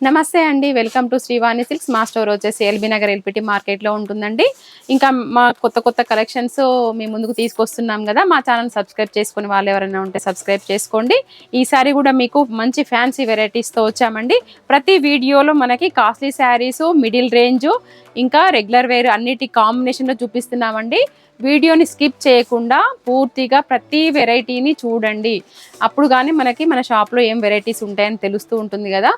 నమస్తే అండి. Welcome to Srivani silks. మా స్టోర్ వచ్చేసి ఎల్బీ నగర్ ఎల్పిటి మార్కెట్లో ఉంటుందండి. ఇంకా మా కొత్త కలెక్షన్స్ మీ ముందుకు తీసుకొస్తున్నాం కదా. మా ఛానల్ సబ్స్క్రైబ్ చేసుకుని వాళ్ళు ఎవరైనా ఉంటే సబ్స్క్రైబ్ చేసుకోండి. ఈసారి కూడా మీకు మంచి ఫ్యాన్సీ వెరైటీస్తో వచ్చామండి. ప్రతి వీడియోలో మనకి కాస్ట్లీ శారీస్, మిడిల్ రేంజ్, ఇంకా రెగ్యులర్ వేర్ అన్నిటి కాంబినేషన్లో చూపిస్తున్నామండి. వీడియోని స్కిప్ చేయకుండా పూర్తిగా ప్రతి వెరైటీని చూడండి. అప్పుడు కానీ మనకి మన షాప్లో ఏం వెరైటీస్ ఉంటాయని తెలుస్తూ ఉంటుంది కదా.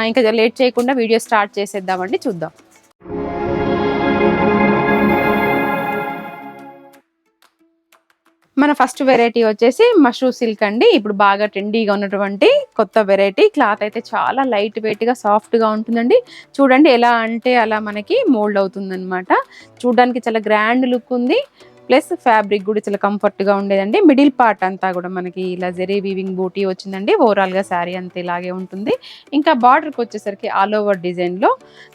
ఇంకా లేట్ చేయకుండా వీడియో స్టార్ట్ చేసేద్దామండి. చూద్దాం. మన ఫస్ట్ వెరైటీ వచ్చేసి మష్రూ సిల్క్ అండి. ఇప్పుడు బాగా ట్రెండీగా ఉన్నటువంటి కొత్త వెరైటీ. క్లాత్ అయితే చాలా లైట్ వెయిట్గా సాఫ్ట్గా ఉంటుందండి. చూడండి ఎలా అంటే అలా మనకి మోల్డ్ అవుతుందన్నమాట. చూడడానికి చాలా గ్రాండ్ లుక్ ఉంది. ప్లస్ ఫ్యాబ్రిక్ కూడా చాలా కంఫర్ట్గా ఉండేదండి. మిడిల్ పార్ట్ అంతా కూడా మనకి ఇలా జరీ వీవింగ్ బూటీ వచ్చిందండి. ఓవరాల్గా శారీ అంతా ఇలాగే ఉంటుంది. ఇంకా బార్డర్కి వచ్చేసరికి ఆల్ ఓవర్ డిజైన్లో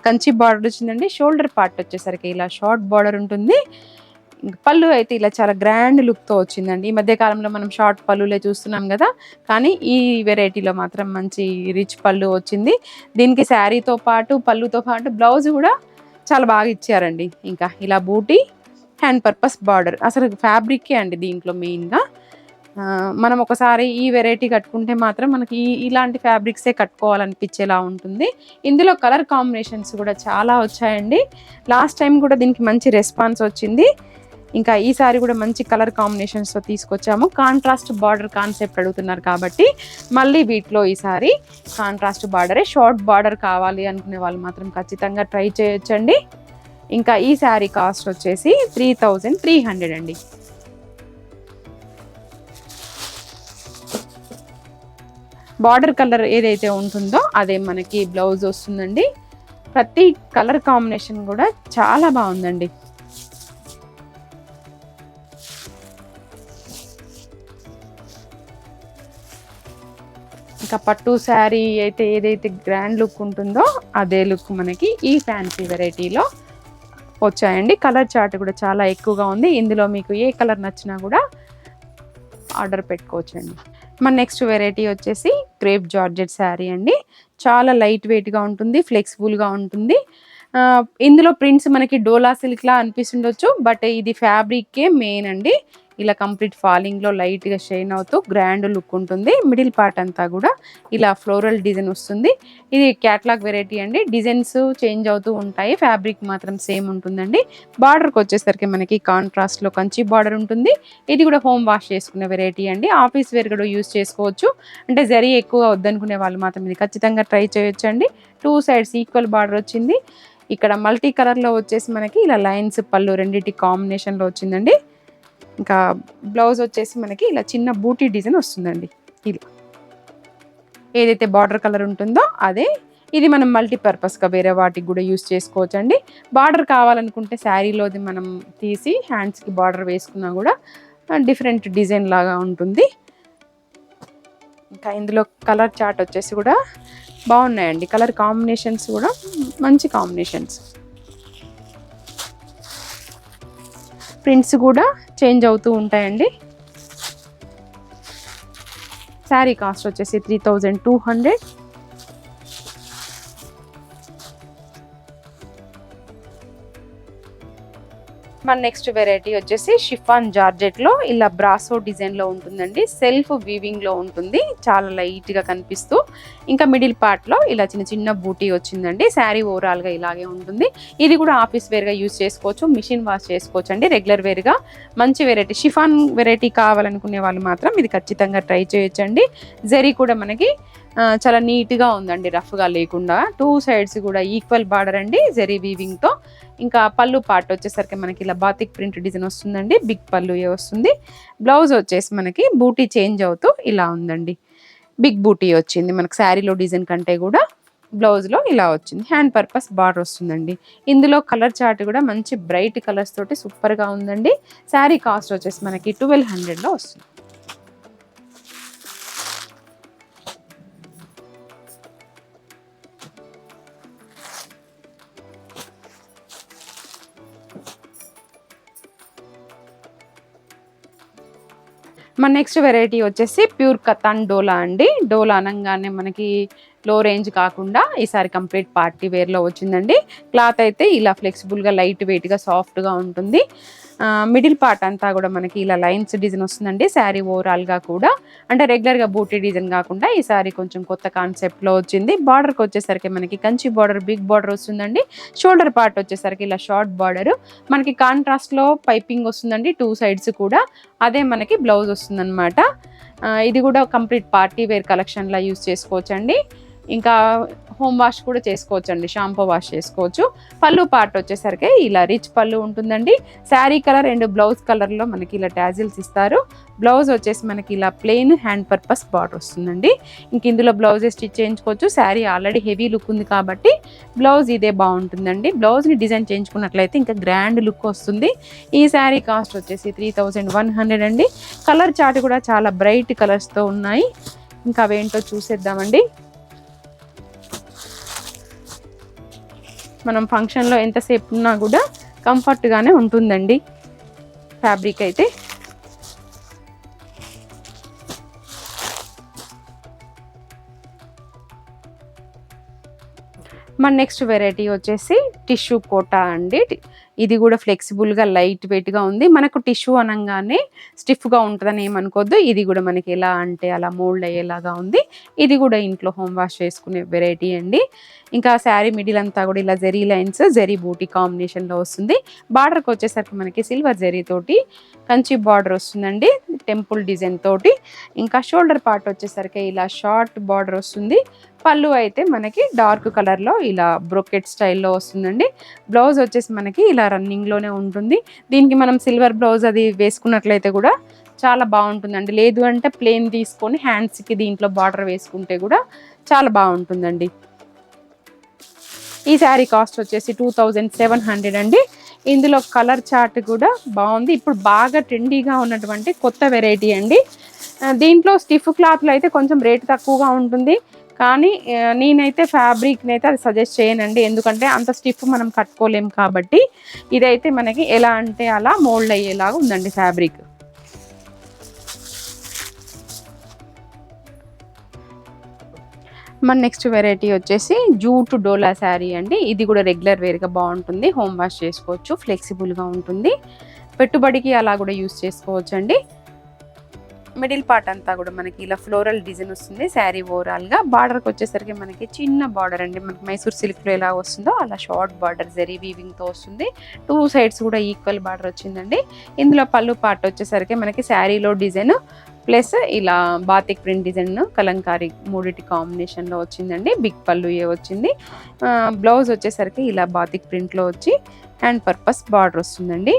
కంచి బార్డర్ వచ్చిందండి. షోల్డర్ పార్ట్ వచ్చేసరికి ఇలా షార్ట్ బార్డర్ ఉంటుంది. పళ్ళు అయితే ఇలా చాలా గ్రాండ్ లుక్తో వచ్చిందండి. ఈ మధ్య కాలంలో మనం షార్ట్ పళ్ళులే చూస్తున్నాం కదా, కానీ ఈ వెరైటీలో మాత్రం మంచి రిచ్ పళ్ళు వచ్చింది. దీనికి శారీతో పాటు పళ్ళుతో పాటు బ్లౌజ్ కూడా చాలా బాగా ఇచ్చారండి. ఇంకా ఇలా బూటీ, హ్యాండ్ పర్పస్ బార్డర్. అసలు ఫ్యాబ్రికే అండి దీంట్లో మెయిన్గా. మనం ఒకసారి ఈ వెరైటీ కట్టుకుంటే మాత్రం మనకి ఇలాంటి ఫ్యాబ్రిక్సే కట్టుకోవాలనిపించేలా ఉంటుంది. ఇందులో కలర్ కాంబినేషన్స్ కూడా చాలా వచ్చాయండి. లాస్ట్ టైం కూడా దీనికి మంచి రెస్పాన్స్ వచ్చింది. ఇంకా ఈసారి కూడా మంచి కలర్ కాంబినేషన్స్తో తీసుకొచ్చాము. కాంట్రాస్ట్ బార్డర్ కాన్సెప్ట్ అడుగుతున్నారు కాబట్టి మళ్ళీ వీటిలో ఈసారి కాంట్రాస్ట్ బార్డరే. షార్ట్ బార్డర్ కావాలి అనుకునే వాళ్ళు మాత్రం ఖచ్చితంగా ట్రై చేయొచ్చండి. ఇంకా ఈ శారీ కాస్ట్ వచ్చేసి 3300 అండి. బార్డర్ కలర్ ఏదైతే ఉంటుందో అదే మనకి బ్లౌజ్ వస్తుందండి. ప్రతి కలర్ కాంబినేషన్ కూడా చాలా బాగుందండి. ఇంకా పట్టు శారీ అయితే ఏదైతే గ్రాండ్ లుక్ ఉంటుందో అదే లుక్ మనకి ఈ ఫ్యాన్సీ వెరైటీలో వచ్చాయండి. కలర్ చార్ట్ కూడా చాలా ఎక్కువగా ఉంది. ఇందులో మీకు ఏ కలర్ నచ్చినా కూడా ఆర్డర్ పెట్టుకోవచ్చండి. మన నెక్స్ట్ వెరైటీ వచ్చేసి క్రేప్ జార్జెట్ శారీ అండి. చాలా లైట్ వెయిట్గా ఉంటుంది, ఫ్లెక్సిబుల్గా ఉంటుంది. ఇందులో ప్రింట్స్ మనకి డోలా సిల్క్లా అనిపిస్తుండొచ్చు, బట్ ఇది ఫ్యాబ్రిక్కే మెయిన్ అండి. ఇలా కంప్లీట్ ఫాలింగ్లో లైట్గా షైన్ అవుతూ గ్రాండ్ లుక్ ఉంటుంది. మిడిల్ పార్ట్ అంతా కూడా ఇలా ఫ్లోరల్ డిజైన్ వస్తుంది. ఇది క్యాట్లాగ్ వెరైటీ అండి. డిజైన్స్ చేంజ్ అవుతూ ఉంటాయి, ఫ్యాబ్రిక్ మాత్రం సేమ్ ఉంటుందండి. బార్డర్కి వచ్చేసరికి మనకి కాంట్రాస్ట్లో కంచి బార్డర్ ఉంటుంది. ఇది కూడా హోమ్ వాష్ చేసుకునే వెరైటీ అండి. ఆఫీస్ వేర్ కూడా యూజ్ చేసుకోవచ్చు. అంటే జరీ ఎక్కువ వద్దనుకునే వాళ్ళు మాత్రం ఇది ఖచ్చితంగా ట్రై చేయొచ్చండి. 2 సైడ్స్ ఈక్వల్ బార్డర్ వచ్చింది. ఇక్కడ మల్టీ కలర్లో వచ్చేసి మనకి ఇలా లైన్స్ పళ్ళు రెండింటి కాంబినేషన్లో వచ్చిందండి. ఇంకా బ్లౌజ్ వచ్చేసి మనకి ఇలా చిన్న బూటీ డిజైన్ వస్తుందండి. ఇలా ఏదైతే బార్డర్ కలర్ ఉంటుందో అదే. ఇది మనం మల్టీపర్పస్గా వేరే వాటికి కూడా యూస్ చేసుకోవచ్చండి. బార్డర్ కావాలనుకుంటే శారీలోది మనం తీసి హ్యాండ్స్కి బార్డర్ వేసుకున్నా కూడా డిఫరెంట్ డిజైన్ లాగా ఉంటుంది. ఇంకా ఇందులో కలర్ చార్ట్ వచ్చేసి కూడా బాగున్నాయండి. కలర్ కాంబినేషన్స్ కూడా మంచి కాంబినేషన్స్. ప్రింట్స్ కూడా చేంజ్ అవుతూ ఉంటాయండి. శారీ కాస్ట్ వచ్చేసి 3200. మన నెక్స్ట్ వెరైటీ వచ్చేసి షిఫాన్ జార్జెట్లో ఇలా బ్రాసో డిజైన్లో ఉంటుందండి. సెల్ఫ్ వీవింగ్లో ఉంటుంది, చాలా లైట్గా కనిపిస్తూ. ఇంకా మిడిల్ పార్ట్లో ఇలా చిన్న చిన్న బూటీ వచ్చిందండి. శారీ ఓవరాల్గా ఇలాగే ఉంటుంది. ఇది కూడా ఆఫీస్ వేర్గా యూజ్ చేసుకోవచ్చు, మిషన్ వాష్ చేసుకోవచ్చు అండి. రెగ్యులర్ వేర్గా మంచి వెరైటీ. షిఫాన్ వెరైటీ కావాలనుకునే వాళ్ళు మాత్రం ఇది ఖచ్చితంగా ట్రై చేయొచ్చండి. జరీ కూడా మనకి చాలా నీట్గా ఉందండి, రఫ్గా లేకుండా. 2 సైడ్స్ కూడా ఈక్వల్ బార్డర్ అండి, జరీ వీవింగ్తో. ఇంకా పళ్ళు పార్ట్ వచ్చేసరికి మనకి ఇలా బాతిక్ ప్రింట్ డిజైన్ వస్తుందండి. బిగ్ పళ్ళు వస్తుంది. బ్లౌజ్ వచ్చేసి మనకి బూటీ చేంజ్ అవుతూ ఇలా ఉందండి. బిగ్ బూటీ వచ్చింది మనకి శారీలో డిజైన్ కంటే కూడా బ్లౌజ్లో ఇలా వచ్చింది. హ్యాండ్ పర్పస్ బార్డర్ వస్తుందండి. ఇందులో కలర్ చార్ట్ కూడా మంచి బ్రైట్ కలర్స్ తోటి సూపర్గా ఉందండి. శారీ కాస్ట్ వచ్చేసి మనకి 1200లో వస్తుంది. మన నెక్స్ట్ వెరైటీ వచ్చేసి ప్యూర్ కతాన్ డోలా అండి. డోలా అనగానే మనకి లో రేంజ్ కాకుండా ఈసారి కంప్లీట్ పార్టీ వేర్లో వచ్చిందండి. క్లాత్ అయితే ఇలా ఫ్లెక్సిబుల్గా లైట్ వెయిట్గా సాఫ్ట్గా ఉంటుంది. మిడిల్ పార్ట్ అంతా కూడా మనకి ఇలా లైన్స్ డిజైన్ వస్తుందండి. శారీ ఓవరాల్గా కూడా అంటే రెగ్యులర్గా బూటీ డిజైన్ కాకుండా ఈ శారీ కొంచెం కొత్త కాన్సెప్ట్లో వచ్చింది. బార్డర్కి వచ్చేసరికి మనకి కంచి బార్డర్, బిగ్ బార్డర్ వస్తుందండి. షోల్డర్ పార్ట్ వచ్చేసరికి ఇలా షార్ట్ బార్డర్, మనకి కాంట్రాస్ట్లో పైపింగ్ వస్తుందండి 2 సైడ్స్ కూడా. అదే మనకి బ్లౌజ్ వస్తుందన్నమాట. ఇది కూడా కంప్లీట్ పార్టీ వేర్ కలెక్షన్లా యూస్ చేసుకోవచ్చండి. ఇంకా హోమ్ వాష్ కూడా చేసుకోవచ్చు అండి, షాంపూ వాష్ చేసుకోవచ్చు. పళ్ళు పార్ట్ వచ్చేసరికి ఇలా రిచ్ పళ్ళు ఉంటుందండి. శారీ కలర్ అండ్ బ్లౌజ్ కలర్లో మనకి ఇలా టాజిల్స్ ఇస్తారు. బ్లౌజ్ వచ్చేసి మనకి ఇలా ప్లెయిన్ హ్యాండ్ పర్పస్ బార్డర్ వస్తుందండి. ఇంక ఇందులో బ్లౌజే స్టిచ్ చేయించుకోవచ్చు. శారీ ఆల్రెడీ హెవీ లుక్ ఉంది కాబట్టి బ్లౌజ్ ఇదే బాగుంటుందండి. బ్లౌజ్ని డిజైన్ చేయించుకున్నట్లయితే ఇంకా గ్రాండ్ లుక్ వస్తుంది. ఈ శారీ కాస్ట్ వచ్చేసి 3100 అండి. కలర్ చార్ట్ కూడా చాలా బ్రైట్ కలర్స్తో ఉన్నాయి. ఇంకా అవేంటో చూసేద్దామండి. మనం ఫంక్షన్లో ఎంతసేపు ఉన్నా కూడా కంఫర్ట్గానే ఉంటుందండి ఫ్యాబ్రిక్ అయితే. మన నెక్స్ట్ వెరైటీ వచ్చేసి టిష్యూ కోటా అండి. ఇది కూడా ఫ్లెక్సిబుల్గా లైట్ వెయిట్గా ఉంది. మనకు టిష్యూ అనగానే స్టిఫ్గా ఉంటుందని ఏమనుకోవద్దు. ఇది కూడా మనకి ఎలా అంటే అలా మోల్డ్ అయ్యేలాగా ఉంది. ఇది కూడా ఇంట్లో హోమ్ వాష్ చేసుకునే వెరైటీ అండి. ఇంకా శారీ మిడిల్ అంతా కూడా ఇలా జెరీ లైన్స్, జెరీ బూటీ కాంబినేషన్లో వస్తుంది. బార్డర్కి వచ్చేసరికి మనకి సిల్వర్ జెరీ తోటి కంచి బార్డర్ వస్తుందండి, టెంపుల్ డిజైన్ తోటి. ఇంకా షోల్డర్ పార్ట్ వచ్చేసరికి ఇలా షార్ట్ బార్డర్ వస్తుంది. పళ్ళు అయితే మనకి డార్క్ కలర్లో ఇలా బ్రొకెట్ స్టైల్లో వస్తుందండి. బ్లౌజ్ వచ్చేసి మనకి ఇలా రన్నింగ్లోనే ఉంటుంది. దీనికి మనం సిల్వర్ బ్లౌజ్ అది వేసుకున్నట్లయితే కూడా చాలా బాగుంటుందండి. లేదు అంటే ప్లెయిన్ తీసుకొని హ్యాండ్స్కి దీంట్లో బార్డర్ వేసుకుంటే కూడా చాలా బాగుంటుందండి. ఈ శారీ కాస్ట్ వచ్చేసి 2700 అండి. ఇందులో కలర్ చార్ట్ కూడా బాగుంది. ఇప్పుడు బాగా ట్రెండీగా ఉన్నటువంటి కొత్త వెరైటీ అండి. దీంట్లో స్టిఫ్ క్లాత్లో అయితే కొంచెం రేట్ తక్కువగా ఉంటుంది. కానీ నేనైతే ఫ్యాబ్రిక్ని అయితే అది సజెస్ట్ చేయనండి. ఎందుకంటే అంత స్టిఫ్ మనం కట్టుకోలేము కాబట్టి. ఇదైతే మనకి ఎలా అంటే అలా మోల్డ్ అయ్యేలాగా ఉందండి ఫ్యాబ్రిక్. మన నెక్స్ట్ వెరైటీ వచ్చేసి జూట్ డోలా శారీ అండి. ఇది కూడా రెగ్యులర్ వేర్గా బాగుంటుంది. హోమ్ వాష్ చేసుకోవచ్చు, ఫ్లెక్సిబుల్గా ఉంటుంది. పెట్టుబడికి అలా కూడా యూస్ చేసుకోవచ్చు అండి. మిడిల్ పార్ట్ అంతా కూడా మనకి ఇలా ఫ్లోరల్ డిజైన్ వస్తుంది శారీ ఓవరాల్గా. బార్డర్కి వచ్చేసరికి మనకి చిన్న బార్డర్ అండి, మనకి మైసూర్ సిల్క్లో ఎలా వస్తుందో అలా షార్ట్ బార్డర్ జెరీ వీవింగ్తో వస్తుంది. 2 సైడ్స్ కూడా ఈక్వల్ బార్డర్ వచ్చిందండి. ఇందులో పళ్ళు పార్ట్ వచ్చేసరికి మనకి శారీలో డిజైన్ ప్లస్ ఇలా బాతిక్ ప్రింట్ డిజైన్ కలంకారీ మూడిటి కాంబినేషన్లో వచ్చిందండి. బిగ్ పళ్ళు వచ్చింది. బ్లౌజ్ వచ్చేసరికి ఇలా బాతిక్ ప్రింట్లో వచ్చి హ్యాండ్ పర్పస్ బార్డర్ వస్తుందండి.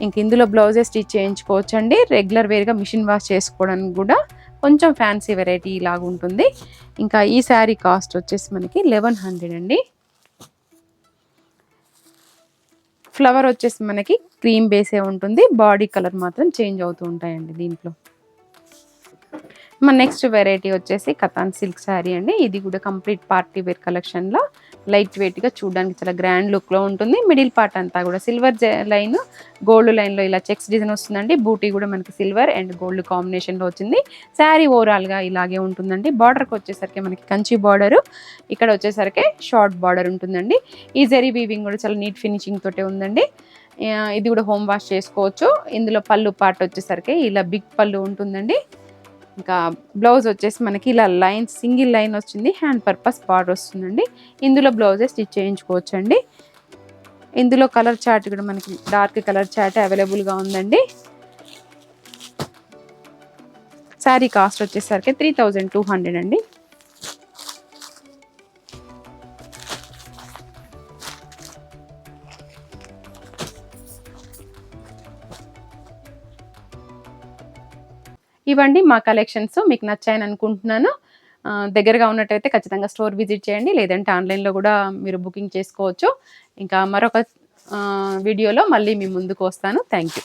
ఇంక ఇందులో బ్లౌజెస్ స్టిచ్ చేయించుకోవచ్చు అండి. రెగ్యులర్ వేర్గా మిషన్ వాష్ చేసుకోవడానికి కూడా కొంచెం ఫ్యాన్సీ వెరైటీ ఇలాగ ఉంటుంది. ఇంకా ఈ శారీ కాస్ట్ వచ్చేసి మనకి 1100 అండి. ఫ్లవర్ వచ్చేసి మనకి క్రీమ్ బేసే ఉంటుంది. బాడీ కలర్ మాత్రం చేంజ్ అవుతూ ఉంటాయండి దీంట్లో. మన నెక్స్ట్ వెరైటీ వచ్చేసి కతాన్ సిల్క్ శారీ అండి. ఇది కూడా కంప్లీట్ పార్టీ వేర్ కలెక్షన్లో లైట్ వెయిట్గా చూడడానికి చాలా గ్రాండ్ లుక్లో ఉంటుంది. మిడిల్ పార్ట్ అంతా కూడా సిల్వర్ లైన్, గోల్డ్ లైన్లో ఇలా చెక్స్ డిజైన్ వస్తుందండి. బూటీ కూడా మనకి సిల్వర్ అండ్ గోల్డ్ కాంబినేషన్లో వచ్చింది. శారీ ఓవరాల్గా ఇలాగే ఉంటుందండి. బార్డర్కి వచ్చేసరికి మనకి కంచి బార్డరు, ఇక్కడ వచ్చేసరికి షార్ట్ బార్డర్ ఉంటుందండి. ఈ జరీ వీవింగ్ కూడా చాలా నీట్ ఫినిషింగ్ తోటే ఉందండి. ఇది కూడా హోమ్ వాష్ చేసుకోవచ్చు. ఇందులో పళ్ళు పార్ట్ వచ్చేసరికి ఇలా బిగ్ పళ్ళు ఉంటుందండి. ఇంకా బ్లౌజ్ వచ్చేసి మనకి ఇలా లైన్ సింగిల్ లైన్ వచ్చింది, హ్యాండ్ పర్పస్ బార్డర్ వస్తుందండి. ఇందులో బ్లౌజే స్టిచ్ చేయించుకోవచ్చు అండి. ఇందులో కలర్ చార్ట్ కూడా మనకి డార్క్ కలర్ చార్ట్ అవైలబుల్గా ఉందండి. శారీ కాస్ట్ వచ్చేసరికి 3200 అండి. ఇవ్వండి మా కలెక్షన్స్. మీకు నచ్చాయని అనుకుంటున్నాను. దగ్గరగా ఉన్నట్టయితే ఖచ్చితంగా స్టోర్ విజిట్ చేయండి, లేదంటే ఆన్లైన్లో కూడా మీరు బుకింగ్ చేసుకోవచ్చు. ఇంకా మరొక వీడియోలో మళ్ళీ మీ ముందుకు వస్తాను. Thank you.